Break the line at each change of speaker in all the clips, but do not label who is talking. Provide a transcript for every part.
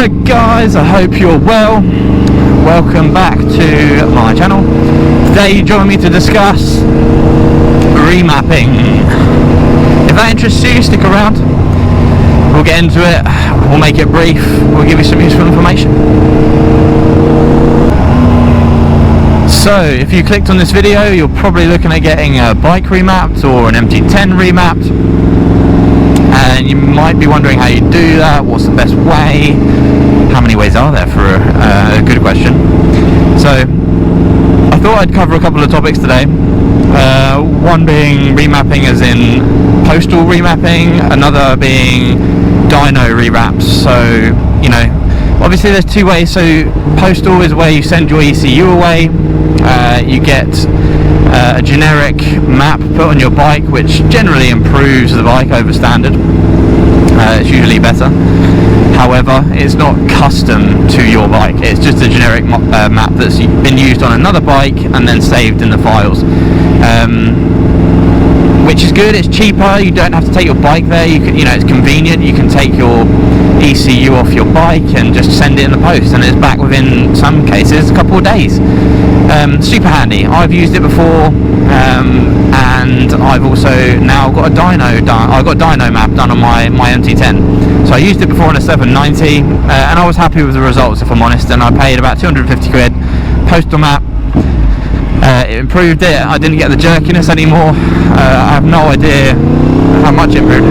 Hello guys, I hope you're well. Welcome back to my channel. Today you join me to discuss remapping. If that interests you, stick around. We'll get into it, we'll make it brief, we'll give you some useful information. So, if you clicked on this video, you're probably looking at getting a bike remapped or an MT-10 remapped. And you might be wondering how you do that, what's the best way, how many ways are there for a good question. So, I thought I'd cover a couple of topics today. One being remapping as in Postal remapping, another being Dyno rewraps. So, you know, obviously there's two ways. So Postal is where you send your ECU away, you get a generic map put on your bike, which generally improves the bike over standard. It's usually better. However, it's not custom to your bike. It's just a generic map that's been used on another bike and then saved in the files. Which is good. It's cheaper. You don't have to take your bike there. You know, it's convenient. You can take your ECU off your bike and just send it in the post, and it's back within some cases a couple of days. Super handy. I've used it before, and I've also now got a Dyno done. I got a Dyno map done on my MT-10. So I used it before on a 790, and I was happy with the results, if I'm honest. And I paid about 250 quid. Postal map. It improved it. I didn't get the jerkiness anymore. I have no idea how much it improved.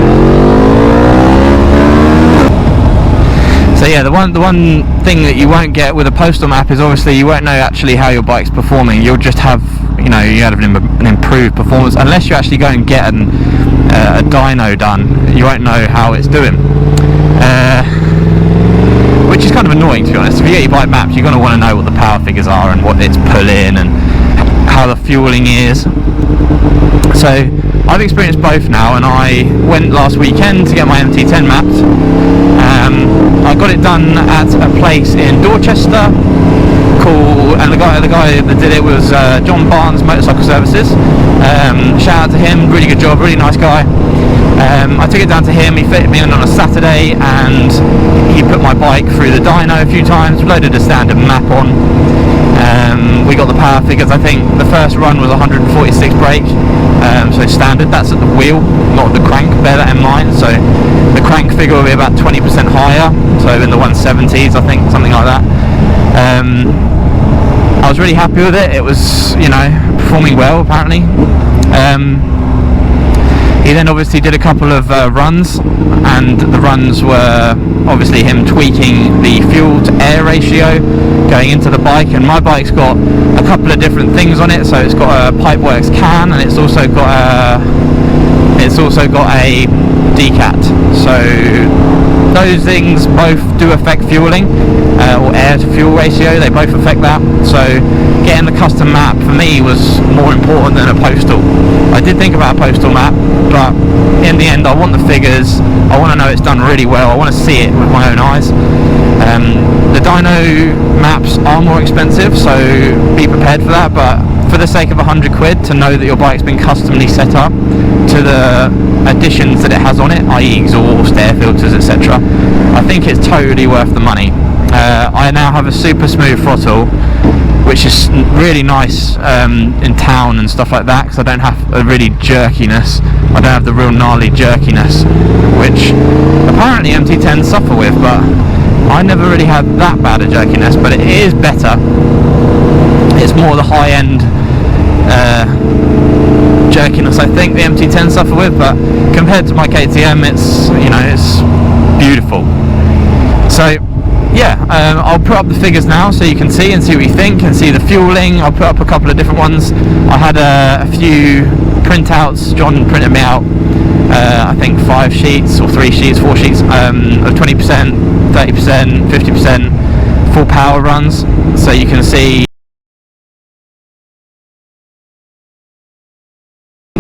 So yeah, the one thing that you won't get with a Postal map is obviously you won't know actually how your bike's performing. You'll just have, you know, you have an improved performance. Unless you actually go and get a dyno done, you won't know how it's doing. Which is kind of annoying, to be honest. If you get your bike mapped, you're going to want to know what the power figures are and what it's pulling and how the fueling is. So I've experienced both now, and I went last weekend to get my MT-10 mapped. I got it done at a place in Dorchester and the guy that did it was John Barnes Motorcycle Services. Shout out to him, really good job, really nice guy. I took it down to him, he fitted me in on a Saturday, and he put my bike through the dyno a few times, loaded a standard map on. We got the power figures. I think the first run was 146 brake, so standard. That's at the wheel, not the crank, bear that in mind. So the crank figure will be about 20% higher, so in the 170s I think, something like that. I was really happy with it. It was, you know, performing well apparently. He then obviously did a couple of runs, and the runs were obviously him tweaking the fuel to air ratio going into the bike. And my bike's got a couple of different things on it. So it's got a Pipeworks can, and it's also got a decat. So those things both do affect fueling, or air to fuel ratio. They both affect that. So getting the custom map for me was more important than a Postal. I did think about a Postal map, but in the end I want the figures, I want to know it's done really well, I want to see it with my own eyes. The dyno maps are more expensive, so be prepared for that, but for the sake of 100 quid to know that your bike's been customly set up to the additions that it has on it, i.e. exhaust, air filters, etc., I think it's totally worth the money. I now have a super smooth throttle, which is really nice in town and stuff like that, because I don't have a really jerkiness. I don't have the real gnarly jerkiness, which apparently MT-10s suffer with, but I never really had that bad a jerkiness. But it is better. It's more the high-end jerkiness I think the MT-10s suffer with, but compared to my KTM, it's, you know, it's beautiful. So yeah, I'll put up the figures now so you can see what you think and see the fueling. I'll put up a couple of different ones. I had a few printouts. John printed me out I think 5 sheets or 3 sheets, 4 sheets of 20%, 30%, 50% full power runs, so you can see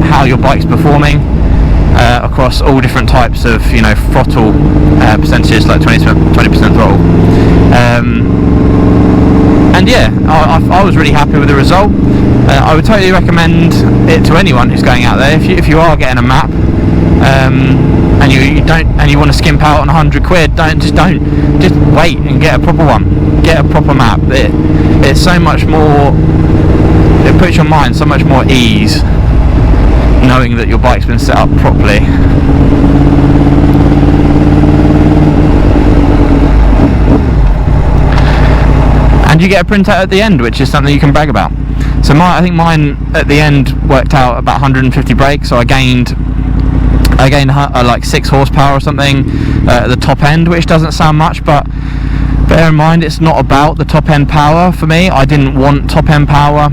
how your bike's performing across all different types of, you know, throttle percentages, like 20% throttle. And yeah, I was really happy with the result. I would totally recommend it to anyone who's going out there. If you are getting a map, and and you want to skimp out on 100 quid, just wait and get a proper one, get a proper map. It's so much more, it puts your mind so much more ease knowing that your bike's been set up properly. And you get a printout at the end, which is something you can brag about. So I think mine at the end worked out about 150 brake, so I gained like 6 horsepower or something at the top end, which doesn't sound much, but bear in mind it's not about the top end power for me. I didn't want top end power.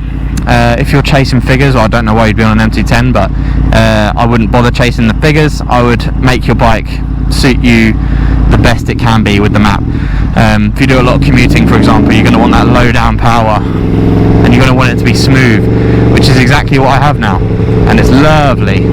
If you're chasing figures, I don't know why you'd be on an MT-10, but I wouldn't bother chasing the figures. I would make your bike suit you the best it can be with the map. If you do a lot of commuting, for example, you're going to want that low down power, and you're going to want it to be smooth, which is exactly what I have now, and it's lovely.